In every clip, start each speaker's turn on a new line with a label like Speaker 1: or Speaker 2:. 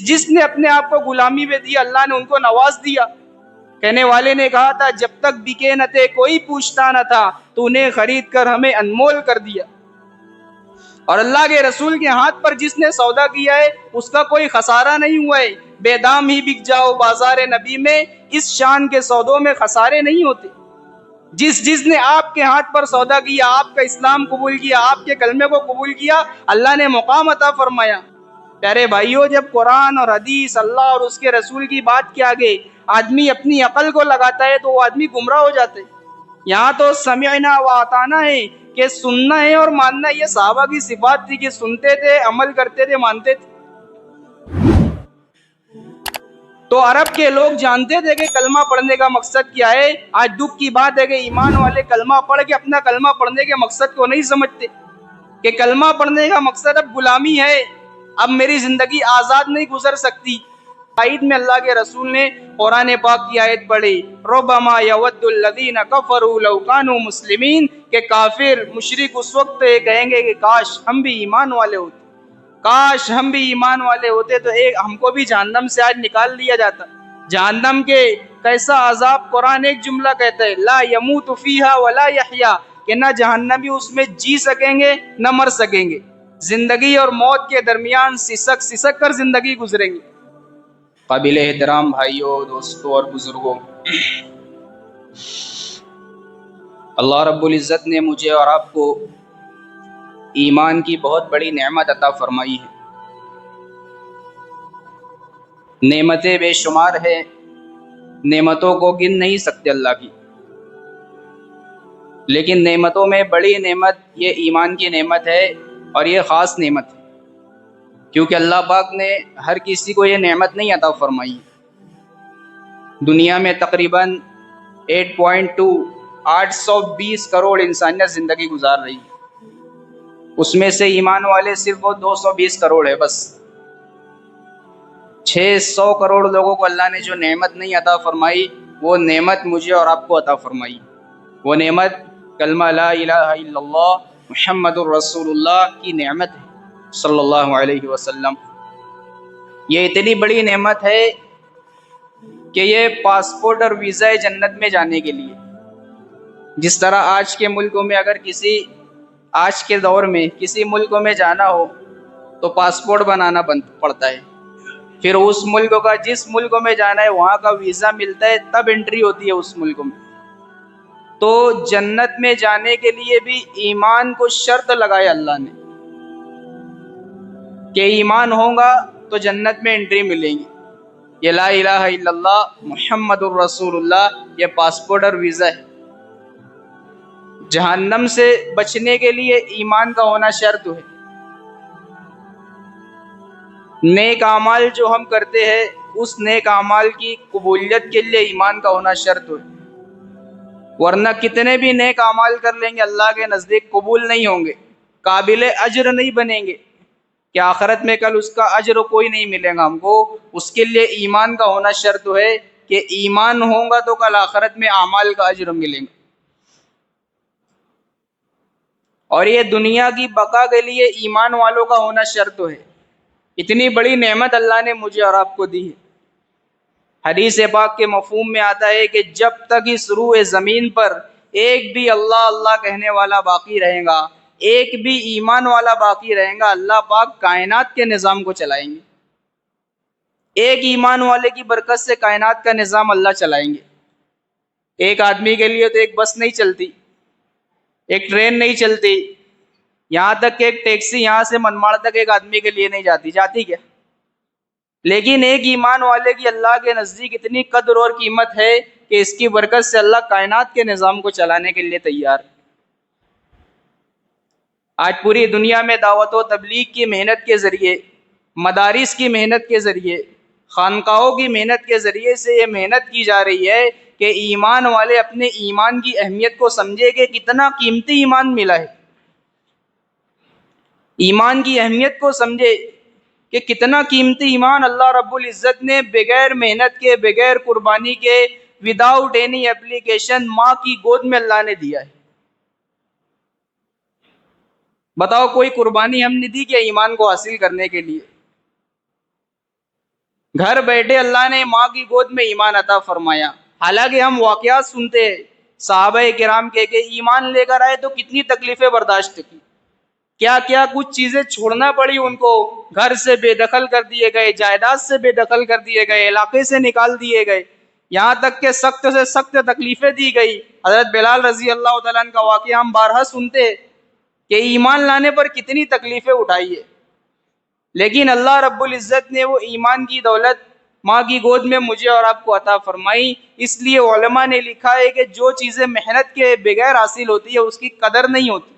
Speaker 1: جس نے اپنے آپ کو غلامی میں دیا اللہ نے ان کو نواز دیا۔ کہنے والے نے کہا تھا جب تک بکے نہ تھے کوئی پوچھتا نہ تھا، تو انہیں خرید کر ہمیں انمول کر دیا۔ اور اللہ کے رسول کے ہاتھ پر جس نے سودا کیا ہے اس کا کوئی خسارہ نہیں ہوا ہے۔ بے دام ہی بک جاؤ بازار نبی میں، اس شان کے سودوں میں خسارے نہیں ہوتے۔ جس نے آپ کے ہاتھ پر سودا کیا، آپ کا اسلام قبول کیا، آپ کے کلمے کو قبول کیا، اللہ نے مقام عطا فرمایا۔ پیارے بھائیوں، جب قرآن اور حدیث، اللہ اور اس کے رسول کی بات کے آگے آدمی اپنی عقل کو لگاتا ہے تو وہ آدمی گمراہ ہو جاتا ہے۔ یہاں تو سمعنا و اطعنا ہے کہ سننا ہے اور ماننا۔ یہ صحابہ کی صفات تھی کہ سنتے تھے، عمل کرتے تھے، مانتے تھے۔ تو عرب کے لوگ جانتے تھے کہ کلمہ پڑھنے کا مقصد کیا ہے۔ آج دکھ کی بات ہے کہ ایمان والے کلمہ پڑھ کے اپنا کلمہ پڑھنے کے مقصد کو نہیں سمجھتے کہ کلمہ پڑھنے کا مقصد اب غلامی ہے، اب میری زندگی آزاد نہیں گزر سکتی۔ عید میں اللہ کے رسول نے قرآن پاک کی آیت پڑھی، ربما یود الذین کفروا لو کانوا مسلمین، کہ کافر مشرک اس وقت کہیں گے کہ کاش ہم بھی ایمان والے ہوتے، کاش ہم بھی ایمان والے ہوتے تو ہم کو بھی جہنم سے آج نکال لیا جاتا۔ جہنم کے کیسا عذاب، قرآن ایک جملہ کہتا ہے لا یموت فیہا ولا یحیا، کہ نہ جہنمی اس میں جی سکیں گے نہ مر سکیں گے، زندگی اور موت کے درمیان سسک سسک کر زندگی گزریں گے۔ قابل احترام بھائیوں، دوستوں اور بزرگوں، اللہ رب العزت نے مجھے اور آپ کو ایمان کی بہت بڑی نعمت عطا فرمائی ہے۔ نعمتیں بے شمار ہے، نعمتوں کو گن نہیں سکتے اللہ کی، لیکن نعمتوں میں بڑی نعمت یہ ایمان کی نعمت ہے، اور یہ خاص نعمت ہے کیونکہ اللہ پاک نے ہر کسی کو یہ نعمت نہیں عطا فرمائی۔ دنیا میں تقریباً 820 کروڑ انسانیت زندگی گزار رہی ہے، اس میں سے ایمان والے صرف 220 کروڑ ہے بس۔ 600 کروڑ لوگوں کو اللہ نے جو نعمت نہیں عطا فرمائی، وہ نعمت مجھے اور آپ کو عطا فرمائی۔ وہ نعمت کلمہ لا الہ الا اللہ محمد الرسول اللہ کی نعمت ہے صلی اللہ علیہ وسلم۔ یہ اتنی بڑی نعمت ہے کہ یہ پاسپورٹ اور ویزا ہے جنت میں جانے کے لیے۔ جس طرح آج کے ملکوں میں آج کے دور میں کسی ملک میں جانا ہو تو پاسپورٹ بنانا پڑتا ہے، پھر اس ملک کا جس ملک میں جانا ہے وہاں کا ویزا ملتا ہے، تب انٹری ہوتی ہے اس ملک میں۔ تو جنت میں جانے کے لیے بھی ایمان کو شرط لگایا اللہ نے کہ ایمان ہوگا تو جنت میں انٹری ملے گی۔ یہ لا الہ الا اللہ محمد الرسول اللہ یہ پاسپورٹ اور ویزا ہے۔ جہنم سے بچنے کے لیے ایمان کا ہونا شرط ہے۔ نیک اعمال جو ہم کرتے ہیں اس نیک اعمال کی قبولیت کے لیے ایمان کا ہونا شرط ہے، ورنہ کتنے بھی نیک اعمال کر لیں گے اللہ کے نزدیک قبول نہیں ہوں گے، قابل اجر نہیں بنیں گے کہ آخرت میں کل اس کا اجر کوئی نہیں ملے گا ہم کو۔ اس کے لیے ایمان کا ہونا شرط ہے کہ ایمان ہوگا تو کل آخرت میں اعمال کا اجر ملے گا۔ اور یہ دنیا کی بقا کے لیے ایمان والوں کا ہونا شرط ہے۔ اتنی بڑی نعمت اللہ نے مجھے اور آپ کو دی ہے۔ حدیث پاک کے مفہوم میں آتا ہے کہ جب تک اس روح زمین پر ایک بھی اللہ اللہ کہنے والا باقی رہے گا، ایک بھی ایمان والا باقی رہے گا، اللہ پاک کائنات کے نظام کو چلائیں گے۔ ایک ایمان والے کی برکت سے کائنات کا نظام اللہ چلائیں گے۔ ایک آدمی کے لیے تو ایک بس نہیں چلتی، ایک ٹرین نہیں چلتی، یہاں تک کہ ایک ٹیکسی یہاں سے منماڑ تک ایک آدمی کے لیے نہیں جاتی کیا؟ لیکن ایک ایمان والے کی اللہ کے نزدیک اتنی قدر اور قیمت ہے کہ اس کی برکت سے اللہ کائنات کے نظام کو چلانے کے لیے تیار ہے۔ آج پوری دنیا میں دعوت و تبلیغ کی محنت کے ذریعے، مدارس کی محنت کے ذریعے، خانقاہوں کی محنت کے ذریعے سے یہ محنت کی جا رہی ہے کہ ایمان والے اپنے ایمان کی اہمیت کو سمجھے کہ کتنا قیمتی ایمان ملا ہے، ایمان کی اہمیت کو سمجھے کہ کتنا قیمتی ایمان اللہ رب العزت نے بغیر محنت کے، بغیر قربانی کے، وداؤٹ اینی اپلیکیشن ماں کی گود میں اللہ نے دیا ہے۔ بتاؤ کوئی قربانی ہم نے دی کیا ایمان کو حاصل کرنے کے لیے؟ گھر بیٹھے اللہ نے ماں کی گود میں ایمان عطا فرمایا. حالانکہ ہم واقعات سنتے ہیں صحابہ کرام کے کہ ایمان لے کر آئے تو کتنی تکلیفیں برداشت کی، کیا کیا کچھ چیزیں چھوڑنا پڑی ان کو، گھر سے بے دخل کر دیے گئے، جائیداد سے بے دخل کر دیے گئے، علاقے سے نکال دیے گئے، یہاں تک کہ سخت سے سخت تکلیفیں دی گئی. حضرت بلال رضی اللہ تعالیٰ عنہ کا واقعہ ہم بارہا سنتے ہیں کہ ایمان لانے پر کتنی تکلیفیں اٹھائی ہے، لیکن اللہ رب العزت نے وہ ایمان کی دولت ماں کی گود میں مجھے اور آپ کو عطا فرمائی. اس لیے علماء نے لکھا ہے کہ جو چیزیں محنت کے بغیر حاصل ہوتی ہے اس کی قدر نہیں ہوتی.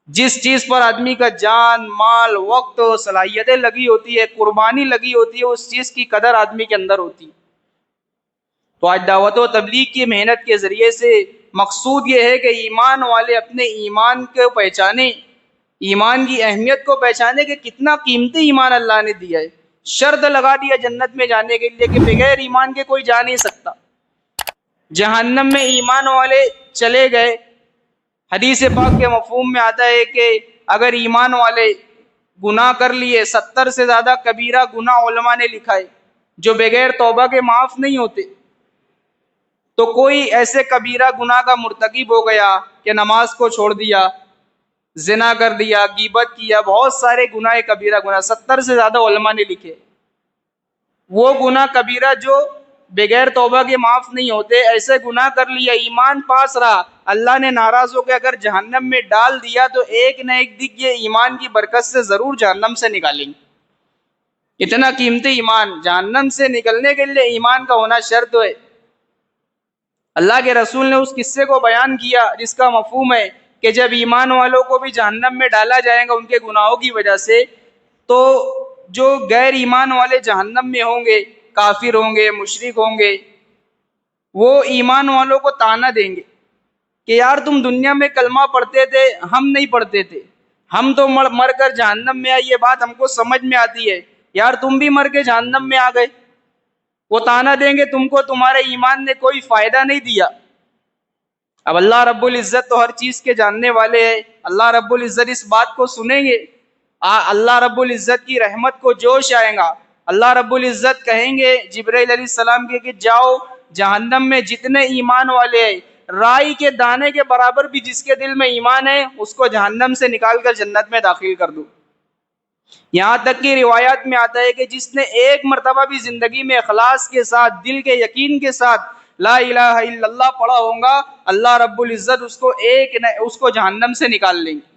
Speaker 1: جس چیز پر آدمی کا جان، مال، وقت، صلاحیتیں لگی ہوتی ہے، قربانی لگی ہوتی ہے، اس چیز کی قدر آدمی کے اندر ہوتی ہے. تو آج دعوت و تبلیغ کی محنت کے ذریعے سے مقصود یہ ہے کہ ایمان والے اپنے ایمان کو پہچانے، ایمان کی اہمیت کو پہچانے کہ کتنا قیمتی ایمان اللہ نے دیا ہے. شرط لگا دیا جنت میں جانے کے لیے کہ بغیر ایمان کے کوئی جا نہیں سکتا. جہنم میں ایمان والے چلے گئے. حدیث پاک کے مفہوم میں آتا ہے کہ اگر ایمان والے گناہ کر لیے، 70 سے زیادہ کبیرہ گناہ علماء نے لکھا ہے جو بغیر توبہ کے معاف نہیں ہوتے، تو کوئی ایسے کبیرہ گناہ کا مرتکب ہو گیا کہ نماز کو چھوڑ دیا، زنا کر دیا، غیبت کیا، بہت سارے گناہ کبیرہ گناہ 70 سے زیادہ علماء نے لکھے. وہ گناہ کبیرہ جو بغیر توبہ کے معاف نہیں ہوتے، ایسے گناہ کر لیا، ایمان پاس رہا، اللہ نے ناراض ہو کے اگر جہنم میں ڈال دیا تو ایک نہ ایک دن یہ ایمان کی برکت سے ضرور جہنم سے نکالیں گے. اتنا قیمتی ایمان، جہنم سے نکلنے کے لیے ایمان کا ہونا شرط ہے. اللہ کے رسول نے اس قصے کو بیان کیا جس کا مفہوم ہے کہ جب ایمان والوں کو بھی جہنم میں ڈالا جائے گا ان کے گناہوں کی وجہ سے، تو جو غیر ایمان والے جہنم میں ہوں گے، کافر ہوں گے، مشرک ہوں گے، وہ ایمان والوں کو طعنہ دیں گے کہ یار تم دنیا میں کلمہ پڑھتے تھے، ہم نہیں پڑھتے تھے، ہم تو مر کر جہنم میں آئے، یہ بات ہم کو سمجھ میں آتی ہے، یار تم بھی مر کے جہنم میں آ گئے. وہ طعنہ دیں گے تم کو تمہارے ایمان نے کوئی فائدہ نہیں دیا. اب اللہ رب العزت تو ہر چیز کے جاننے والے ہیں، اللہ رب العزت اس بات کو سنیں گے، اللہ رب العزت کی رحمت کو جوش آئے گا. اللہ رب العزت کہیں گے جبرائیل علیہ السلام کے کہ جاؤ جہنم میں جتنے ایمان والے ہیں، رائی کے دانے کے برابر بھی جس کے دل میں ایمان ہے اس کو جہنم سے نکال کر جنت میں داخل کر دو. یہاں تک کہ روایات میں آتا ہے کہ جس نے ایک مرتبہ بھی زندگی میں اخلاص کے ساتھ، دل کے یقین کے ساتھ لا الہ الا اللہ پڑھا ہوگا، اللہ رب العزت اس کو جہنم سے نکال لیں گے.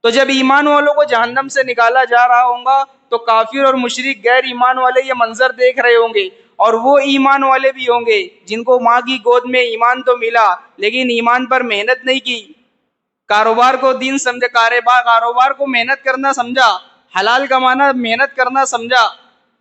Speaker 1: تو جب ایمان والوں کو جہنم سے نکالا جا رہا ہوگا تو کافر اور مشرک غیر ایمان والے یہ منظر دیکھ رہے ہوں گے، اور وہ ایمان والے بھی ہوں گے جن کو ماں کی گود میں ایمان تو ملا لیکن ایمان پر محنت نہیں کی، کاروبار کو دین سمجھا، کاروبار کو محنت کرنا سمجھا، حلال کمانا محنت کرنا سمجھا،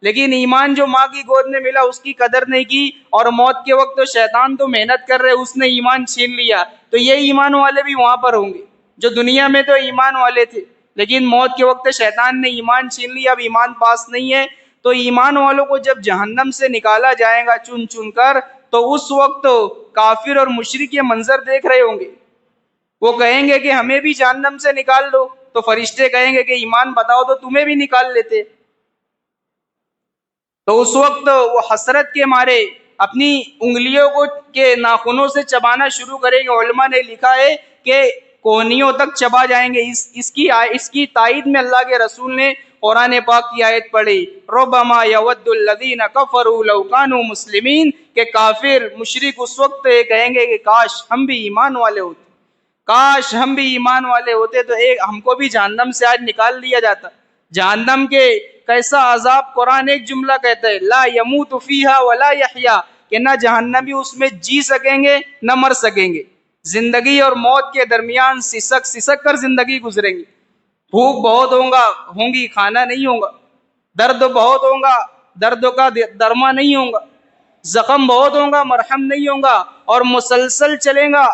Speaker 1: لیکن ایمان جو ماں کی گود میں ملا اس کی قدر نہیں کی، اور موت کے وقت تو شیطان تو محنت کر رہے اس نے ایمان چھین لیا. تو یہ ایمان والے بھی وہاں پر ہوں گے جو دنیا میں تو ایمان والے تھے لیکن موت کے وقت شیطان نے ایمان چھین لیا، اب ایمان پاس نہیں ہے. تو ایمان والوں کو جب جہنم سے نکالا جائے گا چن چن کر، تو اس وقت کافر اور مشرک یہ منظر دیکھ رہے ہوں گے. وہ کہیں گے کہ ہمیں بھی جہنم سے نکال دو، تو فرشتے کہیں گے کہ ایمان بتاؤ تو تمہیں بھی نکال لیتے. تو اس وقت وہ حسرت کے مارے اپنی انگلیوں کو کے ناخنوں سے چبانا شروع کریں گے. علماء نے لکھا ہے کہ کوہنیوں تک چبا جائیں گے. اس کی تائید میں اللہ کے رسول نے قرآن پاک کی آیت پڑھی، ربما یود الذین کفروا لو کانوا مسلمین، کہ کافر مشرک اس وقت کہیں گے کہ کاش ہم بھی ایمان والے ہوتے، کاش ہم بھی ایمان والے ہوتے تو ہم کو بھی جہنم سے آج نکال لیا جاتا. جہنم کے کیسا عذاب قرآن ایک جملہ کہتا ہے، لا یموت فیہا ولا یحیا، کہ نہ جہنمی اس میں جی سکیں گے نہ مر سکیں گے. زندگی اور موت کے درمیان سسک سسک کر زندگی گزریں گی. بھوک بہت ہوں گی، کھانا نہیں ہوگا، درد بہت ہوگا، درد کا درما نہیں ہوگا، زخم بہت ہوگا، مرہم نہیں ہوگا، اور مسلسل چلیں گا،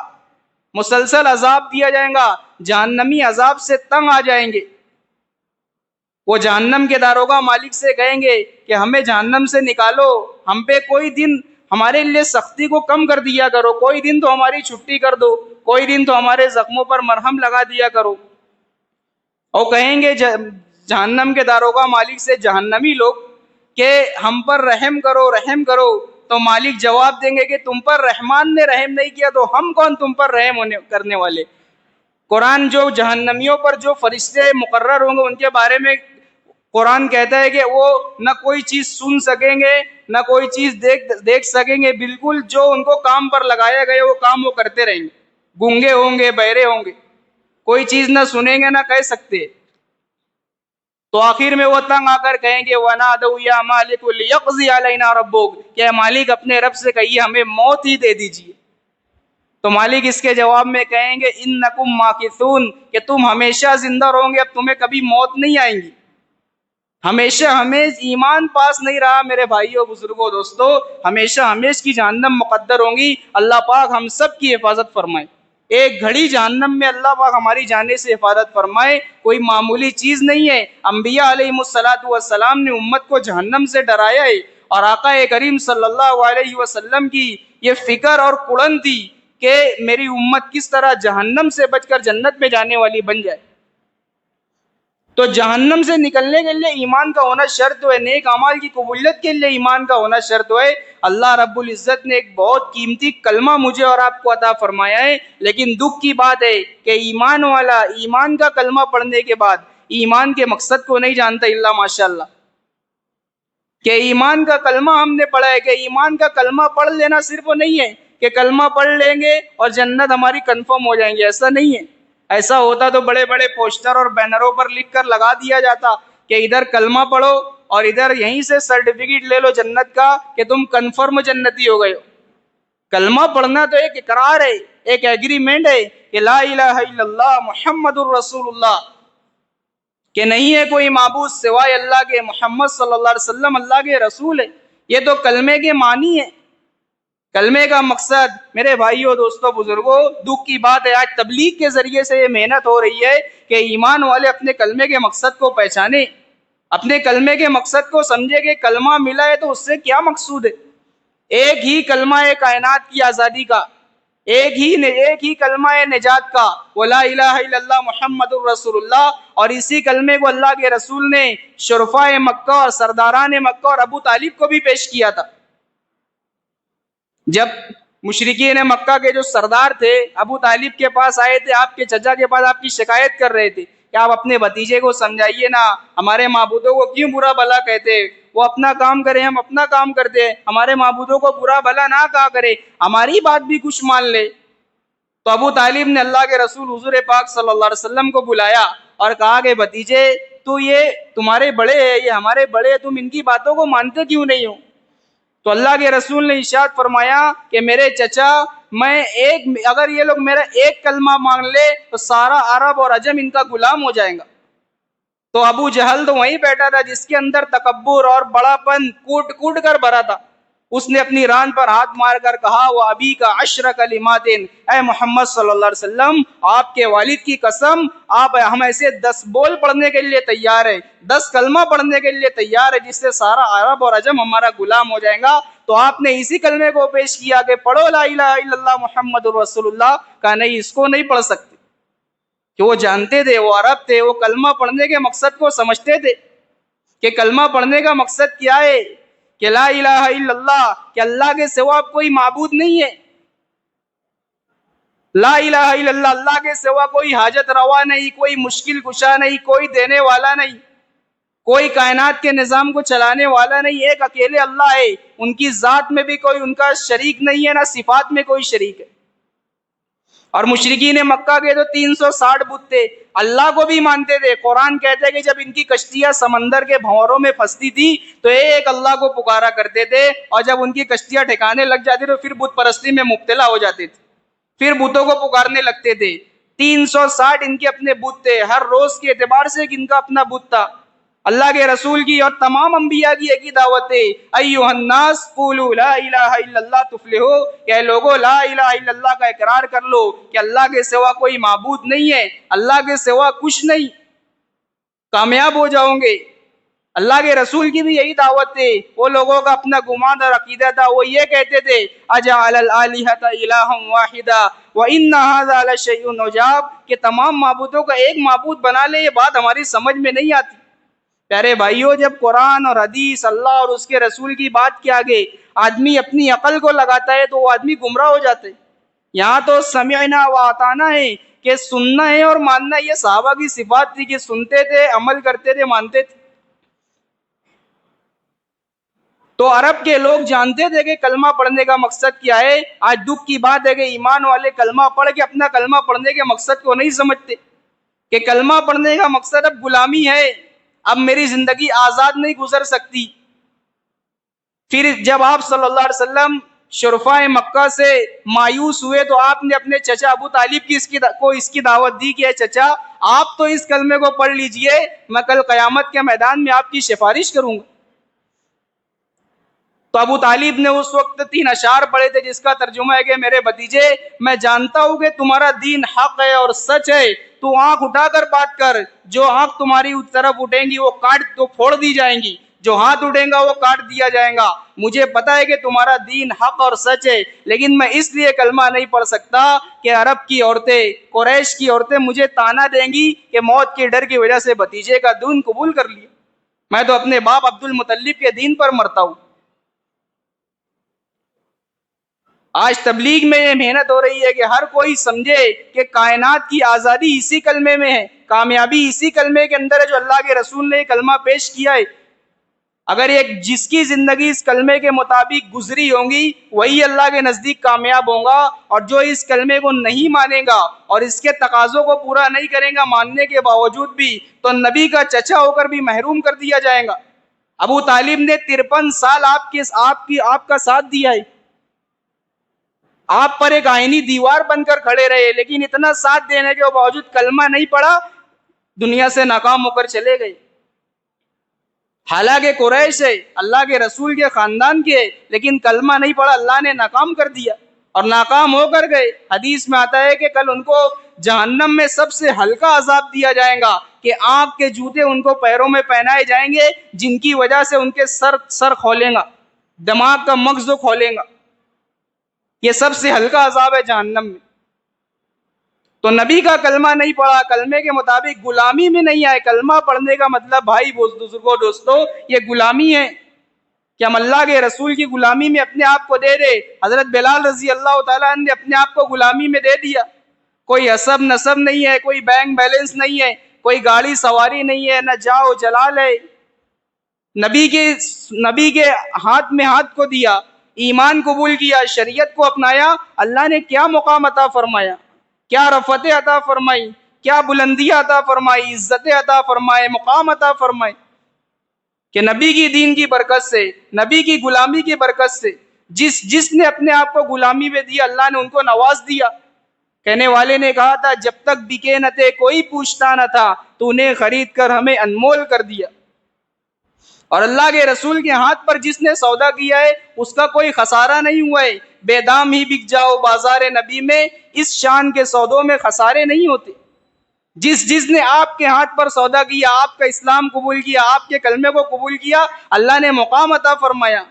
Speaker 1: مسلسل عذاب دیا جائے گا. جہنمی عذاب سے تنگ آ جائیں گے. وہ جہنم کے داروغہ مالک سے کہیں گے کہ ہمیں جہنم سے نکالو، ہم پہ کوئی دن ہمارے لیے سختی کو کم کر دیا کرو، کوئی دن تو ہماری چھٹی کر دو، کوئی دن تو ہمارے زخموں پر مرہم لگا دیا کرو. اور کہیں گے جہنم کے داروغہ مالک سے جہنمی لوگ کہ ہم پر رحم کرو رحم کرو، تو مالک جواب دیں گے کہ تم پر رحمان نے رحم نہیں کیا تو ہم کون تم پر رحم کرنے والے۔ قرآن جو جہنمیوں پر جو فرشتے مقرر ہوں گے ان کے بارے میں قرآن کہتا ہے کہ وہ نہ کوئی چیز سن سکیں گے نہ کوئی چیز دیکھ سکیں گے، بالکل جو ان کو کام پر لگایا گیا وہ کام وہ کرتے رہیں گے، گونگے ہوں گے بہرے ہوں گے، کوئی چیز نہ سنیں گے نہ کہہ سکتے۔ تو آخر میں وہ تنگ آ کر کہیں گے وَنَادَوْا يَا مَالِكُ لِيَقْضِيَ عَلَيْنَا رَبُّكَ، کہ مالک اپنے رب سے کہیے ہمیں موت ہی دے دیجیے۔ تو مالک اس کے جواب میں کہیں گے اِنَّكُمْ مَاكِثُونَ، کہ تم ہمیشہ زندہ رہو گے، اب تمہیں کبھی موت نہیں آئیں گی۔ ہمیشہ ہمیش ایمان پاس نہیں رہا میرے بھائیوں بزرگوں دوستو، ہمیشہ ہمیش کی جہنم مقدر ہوں گی۔ اللہ پاک ہم سب کی حفاظت فرمائے، ایک گھڑی جہنم میں اللہ پاک ہماری جانے سے حفاظت فرمائے، کوئی معمولی چیز نہیں ہے۔ انبیاء علیہ الصلوۃ والسلام نے امت کو جہنم سے ڈرایا ہے، اور آقا کریم صلی اللہ علیہ وسلم کی یہ فکر اور کڑن تھی کہ میری امت کس طرح جہنم سے بچ کر جنت میں جانے والی بن جائے۔ تو جہنم سے نکلنے کے لیے ایمان کا ہونا شرط ہے، نیک اعمال کی قبولیت کے لیے ایمان کا ہونا شرط ہے۔ اللہ رب العزت نے ایک بہت قیمتی کلمہ مجھے اور آپ کو عطا فرمایا ہے، لیکن دکھ کی بات ہے کہ ایمان والا ایمان کا کلمہ پڑھنے کے بعد ایمان کے مقصد کو نہیں جانتا الا ماشاءاللہ، کہ ایمان کا کلمہ ہم نے پڑھا ہے، کہ ایمان کا کلمہ پڑھ لینا صرف وہ نہیں ہے کہ کلمہ پڑھ لیں گے اور جنت ہماری کنفرم ہو جائیں گے، ایسا نہیں ہے۔ ایسا ہوتا تو بڑے بڑے پوسٹر اور بینروں پر لکھ کر لگا دیا جاتا کہ ادھر کلمہ پڑھو اور ادھر یہیں سے سرٹیفکیٹ لے لو جنت کا کہ تم کنفرم جنتی ہو گئے ہو۔ کلمہ پڑھنا تو ایک اقرار ہے، ایک ایگریمنٹ ہے کہ لا الہ الا اللہ محمد الرسول اللہ، کہ نہیں ہے کوئی معبود سوائے اللہ کے، محمد صلی اللہ علیہ وسلم اللہ کے رسول ہے۔ یہ تو کلمے کے معنی ہے، کلمے کا مقصد۔ میرے بھائیوں دوستوں بزرگوں، دکھ کی بات ہے آج تبلیغ کے ذریعے سے یہ محنت ہو رہی ہے کہ ایمان والے اپنے کلمے کے مقصد کو پہچانے، اپنے کلمے کے مقصد کو سمجھے کہ کلمہ ملا ہے تو اس سے کیا مقصود ہے۔ ایک ہی کلمہ ہے کائنات کی آزادی کا، ایک ہی کلمہ ہے نجات کا، وَلَا الہ الا اللہ محمد الرسول اللہ، اور اسی کلمے کو اللہ کے رسول نے شرفائے مکہ اور سرداران مکہ اور ابو طالب کو بھی پیش کیا تھا۔ جب مشرکین مکہ کے جو سردار تھے ابو طالب کے پاس آئے تھے، آپ کے چچا کے پاس آپ کی شکایت کر رہے تھے کہ آپ اپنے بھتیجے کو سمجھائیے نا، ہمارے معبودوں کو کیوں برا بھلا کہتے، وہ اپنا کام کرے ہم اپنا کام کرتے ہیں، ہمارے معبودوں کو برا بھلا نہ کہا کرے، ہماری بات بھی کچھ مان لے۔ تو ابو طالب نے اللہ کے رسول حضور پاک صلی اللہ علیہ وسلم کو بلایا اور کہا کہ بھتیجے تو یہ تمہارے بڑے ہیں، یہ ہمارے بڑے ہیں، تم ان کی باتوں کو مانتے کیوں نہیں ہو؟ تو اللہ کے رسول نے ارشاد فرمایا کہ میرے چچا، اگر یہ لوگ میرا ایک کلمہ مانگ لے تو سارا عرب اور عجم ان کا غلام ہو جائے گا۔ تو ابو جہل تو وہیں بیٹھا تھا جس کے اندر تکبر اور بڑا پن کوٹ کوٹ کر بھرا تھا، اس نے اپنی ران پر ہاتھ مار کر کہا وہ ابی کا 10 کلمات، اے محمد صلی اللہ علیہ وسلم آپ کے والد کی قسم، ہم ایسے 10 بول پڑھنے کے لیے تیار ہے، 10 کلمہ پڑھنے کے لیے تیار ہے جس سے سارا عرب اور عجم ہمارا غلام ہو جائے گا۔ تو آپ نے اسی کلمے کو پیش کیا کہ پڑھو لا الہ الا اللہ محمد الرسول اللہ، کہا نہیں اس کو نہیں پڑھ سکتے، کہ وہ جانتے تھے، وہ عرب تھے، وہ کلمہ پڑھنے کے مقصد کو سمجھتے تھے کہ کلمہ پڑھنے کا مقصد کیا ہے، کہ لا الہ الا اللہ، کہ اللہ کے سوا کوئی معبود نہیں ہے، لا الہ الا اللہ، اللہ کے سوا کوئی حاجت روا نہیں، کوئی مشکل کشا نہیں، کوئی دینے والا نہیں، کوئی کائنات کے نظام کو چلانے والا نہیں، ایک اکیلے اللہ ہے، ان کی ذات میں بھی کوئی ان کا شریک نہیں ہے، نہ صفات میں کوئی شریک ہے۔ اور مشرکین مکہ کے تو 360 بت تھے، اللہ کو بھی مانتے تھے۔ قرآن کہتے ہیں کہ جب ان کی کشتیاں سمندر کے بھنوروں میں پھنستی تھی تو ایک اللہ کو پکارا کرتے تھے، اور جب ان کی کشتیاں ٹھکانے لگ جاتی تو پھر بت پرستی میں مبتلا ہو جاتے تھے، پھر بتوں کو پکارنے لگتے تھے۔ 360 ان کے اپنے بت تھے، ہر روز کے اعتبار سے ان کا اپنا بت تھا۔ اللہ کے رسول کی اور تمام انبیاء کی ایک ہی دعوت ہے، ایھا الناس قولوا لا الہ الا اللہ تفلحوا، کہ لوگوں لا الہ الا اللہ کا اقرار کر لو کہ اللہ کے سوا کوئی معبود نہیں ہے، اللہ کے سوا کچھ نہیں، کامیاب ہو جاؤ گے۔ اللہ کے رسول کی بھی یہی دعوت تھی، وہ لوگوں کا اپنا گمان اور عقیدہ تھا، وہ یہ کہتے تھے اجعل الالہۃ الہا واحدا وان ھذا لشیء عجاب، کہ تمام معبودوں کا ایک معبود بنا لے، یہ بات ہماری سمجھ میں نہیں آتی۔ پیارے بھائیوں، جب قرآن اور حدیث، اللہ اور اس کے رسول کی بات کے آگے آدمی اپنی عقل کو لگاتا ہے تو وہ آدمی گمراہ ہو جاتا ہے۔ یہاں تو سمعنا و اطعنا ہے کہ سننا ہے اور ماننا۔ یہ صحابہ کی صفات تھی کہ سنتے تھے، عمل کرتے تھے، مانتے تھے۔ تو عرب کے لوگ جانتے تھے کہ کلمہ پڑھنے کا مقصد کیا ہے۔ آج دکھ کی بات ہے کہ ایمان والے کلمہ پڑھ کے اپنا کلمہ پڑھنے کے مقصد کو نہیں سمجھتے کہ کلمہ پڑھنے کا مقصد اب غلامی ہے، اب میری زندگی آزاد نہیں گزر سکتی۔ پھر جب آپ صلی اللہ علیہ وسلم شرفائے مکہ سے مایوس ہوئے تو آپ نے اپنے چچا ابو طالب کی اس کی دعوت دی کہ اے چچا، آپ تو اس کلمے کو پڑھ لیجئے، میں کل قیامت کے میدان میں آپ کی سفارش کروں گا۔ تو ابو طالب نے اس وقت 3 اشعار پڑھے تھے جس کا ترجمہ ہے کہ میرے بھتیجے، میں جانتا ہوں کہ تمہارا دین حق ہے اور سچ ہے، تو آنکھ اٹھا کر بات کر، جو آنکھ تمہاری طرف اٹھیں گی وہ پھوڑ دی جائیں گی، جو ہاتھ اٹھیں گا وہ کاٹ دیا جائے گا۔ مجھے پتا ہے کہ تمہارا دین حق اور سچ ہے، لیکن میں اس لیے کلمہ نہیں پڑھ سکتا کہ عرب کی عورتیں، قریش کی عورتیں مجھے تانا دیں گی کہ موت کے ڈر کی وجہ سے بھتیجے کا دین قبول کر لیا، میں تو اپنے باپ عبد المطلب کے دین پر مرتا ہوں۔ آج تبلیغ میں یہ محنت ہو رہی ہے کہ ہر کوئی سمجھے کہ کائنات کی آزادی اسی کلمے میں ہے، کامیابی اسی کلمے کے اندر ہے جو اللہ کے رسول نے کلمہ پیش کیا ہے۔ اگر جس کی زندگی اس کلمے کے مطابق گزری ہوں گی وہی اللہ کے نزدیک کامیاب ہوگا، اور جو اس کلمے کو نہیں مانے گا اور اس کے تقاضوں کو پورا نہیں کرے گا ماننے کے باوجود بھی، تو نبی کا چچا ہو کر بھی محروم کر دیا جائے گا۔ ابو طالب نے 53 سال آپ کا ساتھ دیا ہے، آپ پر ایک آئینی دیوار بن کر کھڑے رہے، لیکن اتنا ساتھ دینے کے باوجود کلمہ نہیں پڑھا، دنیا سے ناکام ہو کر چلے گئے۔ حالانکہ قریش ہے، اللہ کے رسول کے خاندان کے، لیکن کلمہ نہیں پڑھا، اللہ نے ناکام کر دیا اور ناکام ہو کر گئے۔ حدیث میں آتا ہے کہ کل ان کو جہنم میں سب سے ہلکا عذاب دیا جائے گا کہ آنکھ کے جوتے ان کو پیروں میں پہنائے جائیں گے، جن کی وجہ سے ان کے سر کھولیں گا، دماغ کا مغز کھولیں گا۔ یہ سب سے ہلکا عذاب ہے جہنم میں۔ تو نبی کا کلمہ نہیں پڑھا، کلمے کے مطابق غلامی میں نہیں آئے۔ کلمہ پڑھنے کا مطلب بھائی بزرگوں دوستو یہ غلامی ہے کہ ہم اللہ کے رسول کی غلامی میں اپنے آپ کو دے دے۔ حضرت بلال رضی اللہ تعالیٰ نے اپنے آپ کو غلامی میں دے دیا۔ کوئی حسب نسب نہیں ہے، کوئی بینک بیلنس نہیں ہے، کوئی گاڑی سواری نہیں ہے، نہ جاؤ جلال ہے۔ نبی کے ہاتھ میں ہاتھ کو دیا، ایمان قبول کیا، شریعت کو اپنایا، اللہ نے کیا مقام عطا فرمایا، کیا رفعت عطا فرمائی، کیا بلندی عطا فرمائی، عزت عطا فرمائے، مقام عطا فرمائے کہ نبی کی دین کی برکت سے، نبی کی غلامی کی برکت سے جس نے اپنے آپ کو غلامی میں دیا اللہ نے ان کو نواز دیا۔ کہنے والے نے کہا تھا جب تک بکے نہ تھے کوئی پوچھتا نہ تھا، تو نے خرید کر ہمیں انمول کر دیا۔ اور اللہ کے رسول کے ہاتھ پر جس نے سودا کیا ہے اس کا کوئی خسارہ نہیں ہوا ہے۔ بے دام ہی بک جاؤ بازار نبی میں، اس شان کے سودوں میں خسارے نہیں ہوتے۔ جس نے آپ کے ہاتھ پر سودا کیا، آپ کا اسلام قبول کیا، آپ کے کلمے کو قبول کیا، اللہ نے مقام عطا فرمایا۔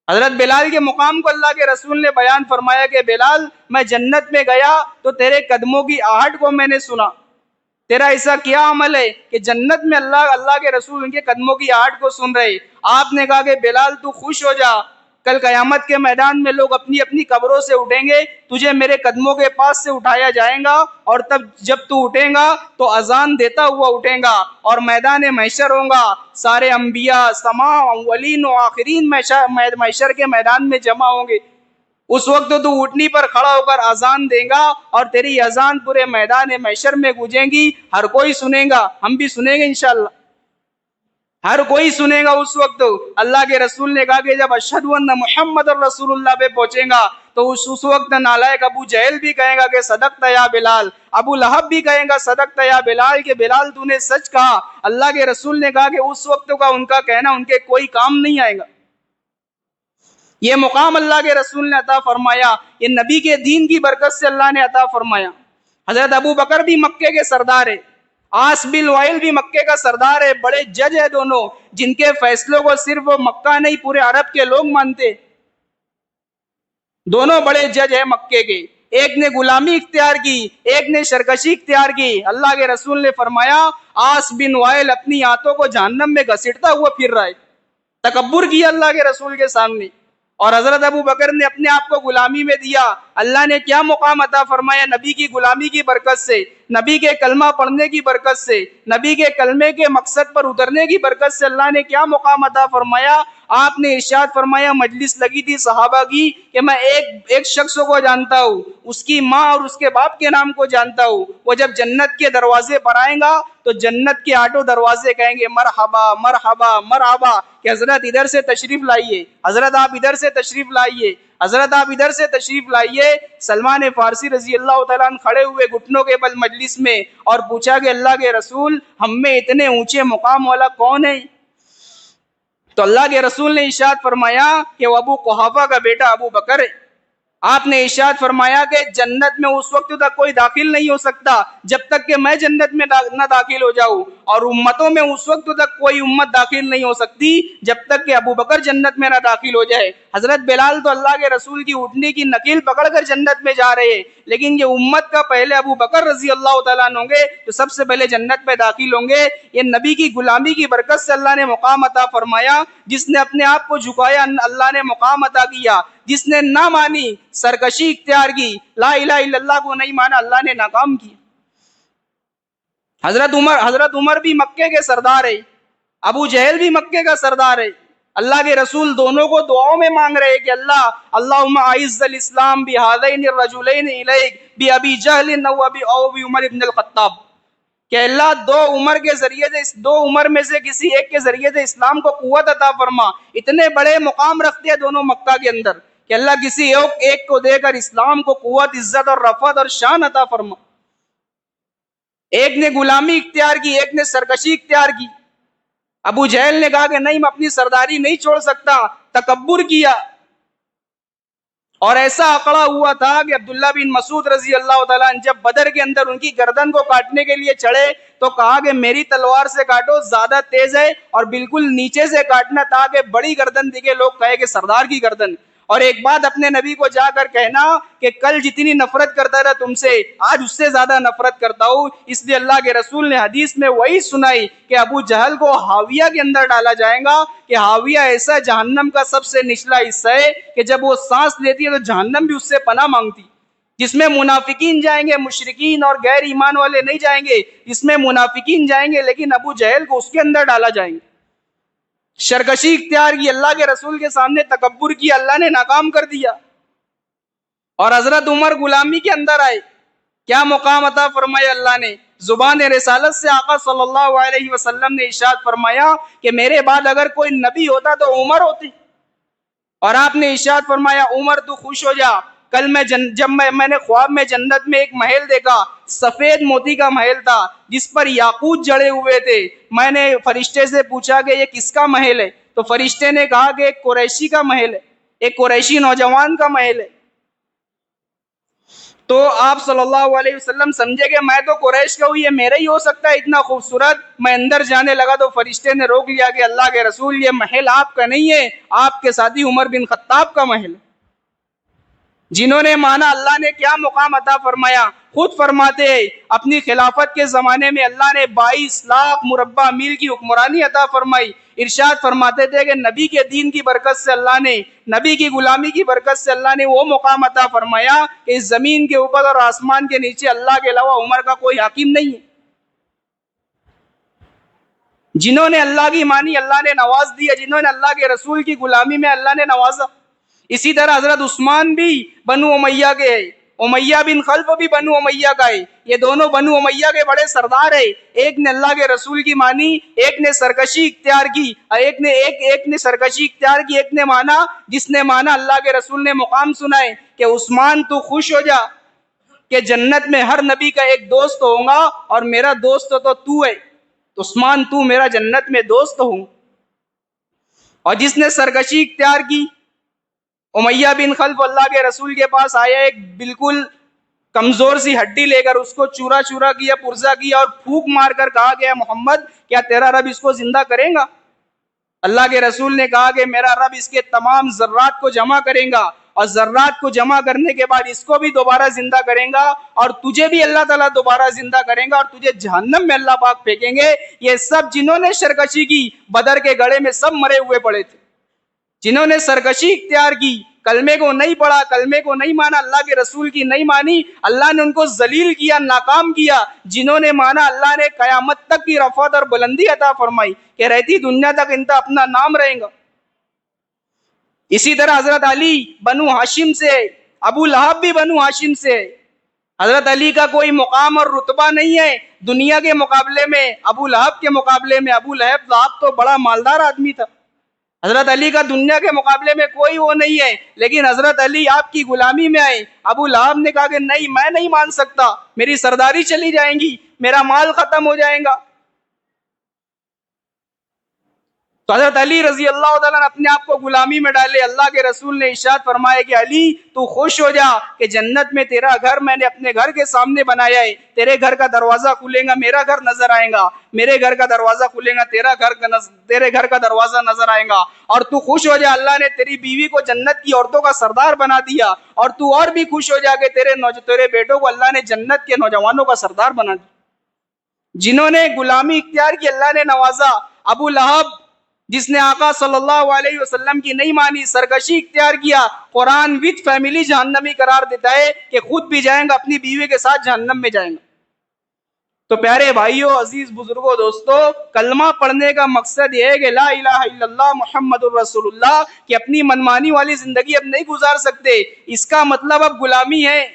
Speaker 1: حضرت بلال کے مقام کو اللہ کے رسول نے بیان فرمایا کہ بلال میں جنت میں گیا تو تیرے قدموں کی آہٹ کو میں نے سنا۔ تیرا ایسا کیا عمل ہے کہ جنت میں اللہ کے رسول ان کے قدموں کی آہٹ کو سن رہے؟ آپ نے کہا کہ بلال تو خوش ہو جا، کل قیامت کے میدان میں لوگ اپنی اپنی قبروں سے اٹھیں گے، تجھے میرے قدموں کے پاس سے اٹھایا جائے گا، اور تب جب تو اٹھیں گا تو اذان دیتا ہوا اٹھیں گا اور میدان محشر ہوگا، سارے انبیاء، تمام اولین و آخرین محشر کے میدان میں جمع ہوں گے۔ اس وقت تو اٹھنی پر کھڑا ہو کر اذان دے گا اور تیری اذان پورے میدان محشر میں گونجے گی، ہر کوئی سنے گا، ہم بھی سنیں گے انشاءاللہ، ہر کوئی سنے گا۔ اس وقت اللہ کے رسول نے کہا کہ جب اشہد ان محمد رسول اللہ پہ پہنچے گا تو اس وقت نالائق ابو جہل بھی کہے گا کہ صدقت یا بلال، ابو لہب بھی کہے گا صدقت یا بلال، کہ بلال تو نے سچ کہا۔ اللہ کے رسول نے کہا کہ اس وقت کا ان کا کہنا ان کے کوئی کام نہیں آئے گا۔ یہ مقام اللہ کے رسول نے عطا فرمایا، یہ نبی کے دین کی برکت سے اللہ نے عطا فرمایا۔ حضرت ابو بکر بھی مکے کے سردار ہے، عاص بن وائل بھی مکے کا سردار ہے، بڑے جج ہے دونوں، جن کے فیصلوں کو صرف مکہ نہیں پورے عرب کے لوگ مانتے۔ دونوں بڑے جج ہیں مکے کے، ایک نے غلامی اختیار کی، ایک نے سرکشی اختیار کی۔ اللہ کے رسول نے فرمایا آس بن وائل اپنی آنتوں کو جہنم میں گھسیٹتا ہوا پھر رہا ہے، تکبر کیا اللہ کے رسول کے سامنے۔ اور حضرت ابو بکر نے اپنے آپ کو غلامی میں دیا، اللہ نے کیا مقام عطا فرمایا نبی کی غلامی کی برکت سے، نبی کے کلمہ پڑھنے کی برکت سے، نبی کے کلمے کے مقصد پر اترنے کی برکت سے اللہ نے کیا مقام عطا فرمایا۔ آپ نے ارشاد فرمایا، مجلس لگی تھی صحابہ کی کہ میں ایک شخص کو جانتا ہوں، اس کی ماں اور اس کے باپ کے نام کو جانتا ہوں، وہ جب جنت کے دروازے پر آئیں گا تو جنت کے آٹھوں دروازے کہیں گے مرحبا مرحبا مرحبا، کہ حضرت ادھر سے تشریف لائیے، حضرت آپ ادھر سے تشریف لائیے، حضرت آپ ادھر سے تشریف لائیے۔ سلمان فارسی رضی اللہ تعالیٰ عنہ کھڑے ہوئے گھٹنوں کے بل مجلس میں اور پوچھا کہ اللہ کے رسول ہم میں اتنے اونچے مقام والا کون ہے؟ تو اللہ کے رسول نے ارشاد فرمایا کہ وہ ابو قحافہ کا بیٹا ابو بکر ہے۔ آپ نے ارشاد فرمایا کہ جنت میں اس وقت تک کوئی داخل نہیں ہو سکتا جب تک کہ میں جنت میں نہ داخل ہو جاؤں، اور امتوں میں اس وقت تک کوئی امت داخل نہیں ہو سکتی جب تک کہ ابو بکر جنت میں نہ داخل ہو جائے۔ حضرت بلال تو اللہ کے رسول کی اٹھنے کی نکیل پکڑ کر جنت میں جا رہے ہیں، لیکن یہ امت کا پہلے ابو بکر رضی اللہ تعالیٰ عنہ ہوں گے جو سب سے پہلے جنت میں داخل ہوں گے۔ یہ نبی کی غلامی کی برکت سے اللہ نے مقام عطا فرمایا۔ جس نے اپنے آپ کو جھکایا اللہ نے مقام عطا کیا، جس نے نہ مانی سرکشی اختیار کی، لا الہ الا اللہ کو نہیں مانا، اللہ نے ناکام کیا۔ حضرت عمر بھی مکے کے سردار ہے، ابو جہل بھی مکے کا سردار ہے۔ اللہ کے رسول دونوں کو دعاؤں میں مانگ رہے کہ اللہم اعز الاسلام بہذین الرجلین الیک بابی جہل او بعمر بن الخطاب، کہ اللہ دو عمر میں سے کسی ایک کے ذریعے سے اسلام کو قوت عطا فرما۔ اتنے بڑے مقام رکھتے ہیں دونوں مکہ کے اندر کہ اللہ کسی ایک کو دے کر اسلام کو قوت، عزت اور رفعت اور شان عطا فرما۔ ایک نے غلامی اختیار کی، ایک نے سرکشی اختیار کی۔ ابو جہل نے کہا کہ نہیں میں اپنی سرداری نہیں چھوڑ سکتا، تکبر کیا، اور ایسا اکڑا ہوا تھا کہ عبداللہ بن مسعود رضی اللہ تعالیٰ عنہ جب بدر کے اندر ان کی گردن کو کاٹنے کے لیے چڑھے تو کہا کہ میری تلوار سے کاٹو، زیادہ تیز ہے، اور بالکل نیچے سے کاٹنا تاکہ بڑی گردن دکھے، لوگ کہے کہ سردار کی گردن۔ اور ایک بات اپنے نبی کو جا کر کہنا کہ کل جتنی نفرت کرتا رہا تم سے، آج اس سے زیادہ نفرت کرتا ہوں۔ اس لیے اللہ کے رسول نے حدیث میں وہی سنائی کہ ابو جہل کو ہاویہ کے اندر ڈالا جائے گا، کہ ہاویہ ایسا جہنم کا سب سے نچلا حصہ ہے کہ جب وہ سانس لیتی ہے تو جہنم بھی اس سے پناہ مانگتی، جس میں منافقین جائیں گے، مشرکین اور غیر ایمان والے نہیں جائیں گے، جس میں منافقین جائیں گے، لیکن ابو جہل کو اس کے اندر ڈالا جائیں گے۔ سرکشی اختیار کی، اللہ کے رسول کے سامنے تکبر کیا، اللہ نے ناکام کر دیا۔ اور حضرت عمر غلامی کے اندر آئے، کیا مقام عطا فرمایا اللہ نے؟ زبان رسالت سے آقا صلی اللہ علیہ وسلم نے ارشاد فرمایا کہ میرے بعد اگر کوئی نبی ہوتا تو عمر ہوتے، اور آپ نے ارشاد فرمایا عمر تو خوش ہو جا، کل جب میں نے خواب میں جنت میں ایک محل دیکھا، سفید موتی کا محل تھا جس پر یاقوت جڑے ہوئے تھے۔ میں نے فرشتے سے پوچھا کہ یہ کس کا محل ہے؟ تو فرشتے نے کہا کہ ایک قریشی کا محل ہے، ایک قریشی نوجوان کا محل ہے۔ تو آپ صلی اللہ علیہ وسلم سمجھے کہ میں تو قریش کا ہوں، یہ میرا ہی ہو سکتا ہے اتنا خوبصورت۔ میں اندر جانے لگا تو فرشتے نے روک لیا کہ اللہ کے رسول یہ محل آپ کا نہیں ہے، آپ کے ساتھی عمر بن خطاب کا محل۔ جنہوں نے مانا اللہ نے کیا مقام عطا فرمایا، خود فرماتے ہیں اپنی خلافت کے زمانے میں اللہ نے 22 لاکھ مربع میل کی حکمرانی عطا فرمائی۔ ارشاد فرماتے تھے کہ نبی کے دین کی برکت سے اللہ نے، نبی کی غلامی کی برکت سے اللہ نے وہ مقام عطا فرمایا کہ اس زمین کے اوپر اور آسمان کے نیچے اللہ کے علاوہ عمر کا کوئی حاکم نہیں ہے۔ جنہوں نے اللہ کی مانی اللہ نے نواز دیا، جنہوں نے اللہ کے رسول کی غلامی میں اللہ نے نوازا۔ اسی طرح حضرت عثمان بھی بنو امیہ کے ہیں، امیہ بن خلف بھی بنو امیہ کا ہے، یہ دونوں بنو امیہ کے بڑے سردار ہیں۔ ایک نے اللہ کے رسول کی مانی، ایک نے سرکشی اختیار کی، اور ایک نے سرکشی اختیار کی، ایک نے مانا، جس نے مانا اللہ کے رسول نے مقام سنائے کہ عثمان تو خوش ہو جا کہ جنت میں ہر نبی کا ایک دوست ہوگا اور میرا دوست تو ہے، عثمان تو میرا جنت میں دوست ہوں۔ اور جس نے سرکشی اختیار کی، امیہ بن خلف اللہ کے رسول کے پاس آیا، ایک بالکل کمزور سی ہڈی لے کر اس کو چورا کیا، پرزا کیا، اور پھونک مار کر کہا گیا محمد کیا تیرا رب اس کو زندہ کرے گا؟ اللہ کے رسول نے کہا کہ میرا رب اس کے تمام ذرات کو جمع کرے گا، اور ذرات کو جمع کرنے کے بعد اس کو بھی دوبارہ زندہ کریں گا اور تجھے بھی اللہ تعالیٰ دوبارہ زندہ کریں گا اور تجھے جہنم میں اللہ پاک پھینکیں گے. یہ سب جنہوں نے سرکشی کی بدر کے گڑھے میں سب مرے ہوئے پڑے تھے. جنہوں نے سرکشی اختیار کی، کلمے کو نہیں پڑھا، کلمے کو نہیں مانا، اللہ کے رسول کی نہیں مانی، اللہ نے ان کو ذلیل کیا، ناکام کیا. جنہوں نے مانا، اللہ نے قیامت تک کی رفعت اور بلندی عطا فرمائی کہ رہتی دنیا تک ان کا اپنا نام رہے گا. اسی طرح حضرت علی بنو ہاشم سے، ابو لہب بھی بنو ہاشم سے. حضرت علی کا کوئی مقام اور رتبہ نہیں ہے دنیا کے مقابلے میں، ابو لہب کے مقابلے میں. ابو لہب تو بڑا مالدار آدمی تھا، حضرت علی کا دنیا کے مقابلے میں کوئی وہ نہیں ہے. لیکن حضرت علی آپ کی غلامی میں آئے. ابو لہب نے کہا کہ نہیں، میں نہیں مان سکتا، میری سرداری چلی جائیں گی، میرا مال ختم ہو جائے گا. تو حضرت علی رضی اللہ تعالیٰ نے اپنے آپ کو غلامی میں ڈالے. اللہ کے رسول نے ارشاد فرمایا کہ علی تو خوش ہو جا کہ جنت میں تیرا گھر میں نے اپنے گھر کے سامنے بنایا ہے. تیرے گھر کا دروازہ کھلے گا میرا گھر نظر آئے گا، میرے گھر کا دروازہ کھلے گا تیرے گھر کا دروازہ نظر آئے گا. اور تو خوش ہو جا، اللہ نے تیری بیوی کو جنت کی عورتوں کا سردار بنا دیا. اور تو اور بھی خوش ہو جا کہ تیرے بیٹوں کو اللہ نے جنت کے نوجوانوں کا سردار بنا دیا. جنہوں نے غلامی اختیار کی اللہ نے نوازا. ابو لہب جس نے آقا صلی اللہ علیہ وسلم کی نہیں مانی، سرکشی اختیار کیا، قرآن وتھ فیملی جہنمی قرار دیتا ہے کہ خود بھی جائیں گا، اپنی بیوی کے ساتھ جہنم میں جائیں گا. تو پیارے بھائیوں، عزیز بزرگوں، دوستو، کلمہ پڑھنے کا مقصد یہ ہے کہ لا الہ الا اللہ محمد الرسول اللہ، کہ اپنی منمانی والی زندگی اب نہیں گزار سکتے. اس کا مطلب اب غلامی ہے،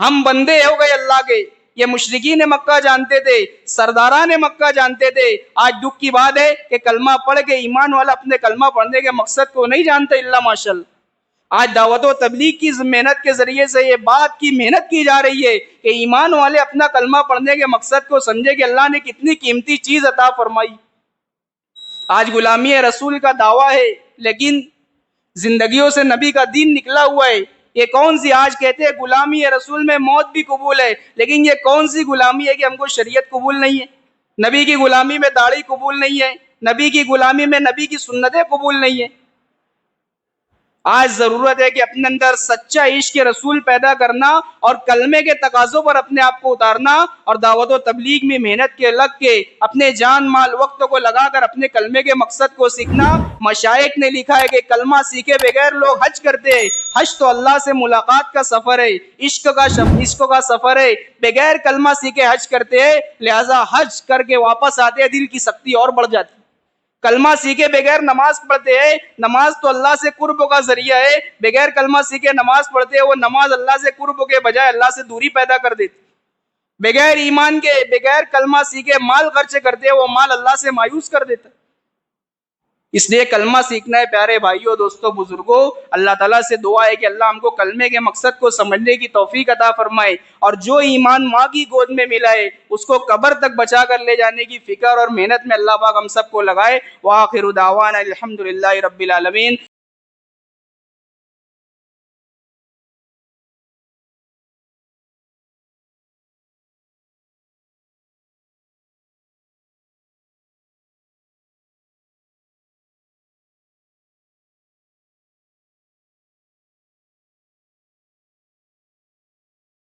Speaker 1: ہم بندے ہو گئے اللہ کے. یہ مشرکین مکہ جانتے تھے، سرداران مکہ جانتے تھے. آج دکھ کی بات ہے کہ کلمہ پڑھ کے ایمان والا اپنے کلمہ پڑھنے کے مقصد کو نہیں جانتے الا ماشاءاللہ. آج دعوت و تبلیغ کی محنت کے ذریعے سے یہ بات کی محنت کی جا رہی ہے کہ ایمان والے اپنا کلمہ پڑھنے کے مقصد کو سمجھے کہ اللہ نے کتنی قیمتی چیز عطا فرمائی. آج غلامی رسول کا دعویٰ ہے لیکن زندگیوں سے نبی کا دین نکلا ہوا ہے. یہ کون سی، آج کہتے ہیں غلامی رسول میں موت بھی قبول ہے، لیکن یہ کون سی غلامی ہے کہ ہم کو شریعت قبول نہیں ہے؟ نبی کی غلامی میں داڑھی قبول نہیں ہے، نبی کی غلامی میں نبی کی سنتیں قبول نہیں ہے. آج ضرورت ہے کہ اپنے اندر سچا عشق رسول پیدا کرنا اور کلمے کے تقاضوں پر اپنے آپ کو اتارنا اور دعوت و تبلیغ میں محنت کے لگ کے اپنے جان مال وقت کو لگا کر اپنے کلمے کے مقصد کو سیکھنا. مشائخ نے لکھا ہے کہ کلمہ سیکھے بغیر لوگ حج کرتے ہیں. حج تو اللہ سے ملاقات کا سفر ہے، عشق کا سفر ہے. بغیر کلمہ سیکھے حج کرتے ہیں، لہذا حج کر کے واپس آتے ہیں دل کی سختی اور بڑھ جاتی. کلمہ سیکھے بغیر نماز پڑھتے ہیں، نماز تو اللہ سے قرب کا ذریعہ ہے، بغیر کلمہ سیکھے نماز پڑھتے ہیں، وہ نماز اللہ سے قرب کے بجائے اللہ سے دوری پیدا کر دیتی. بغیر ایمان کے، بغیر کلمہ سیکھے مال خرچ کرتے ہیں، وہ مال اللہ سے مایوس کر دیتا. اس لیے کلمہ سیکھنا ہے. پیارے بھائیوں، دوستوں، بزرگوں، اللہ تعالیٰ سے دعا ہے کہ اللہ ہم کو کلمے کے مقصد کو سمجھنے کی توفیق عطا فرمائے اور جو ایمان ماں کی گود میں ملا ہے اس کو قبر تک بچا کر لے جانے کی فکر اور محنت میں اللہ پاک ہم سب کو لگائے. وآخر دعوانا الحمدللہ رب العالمین.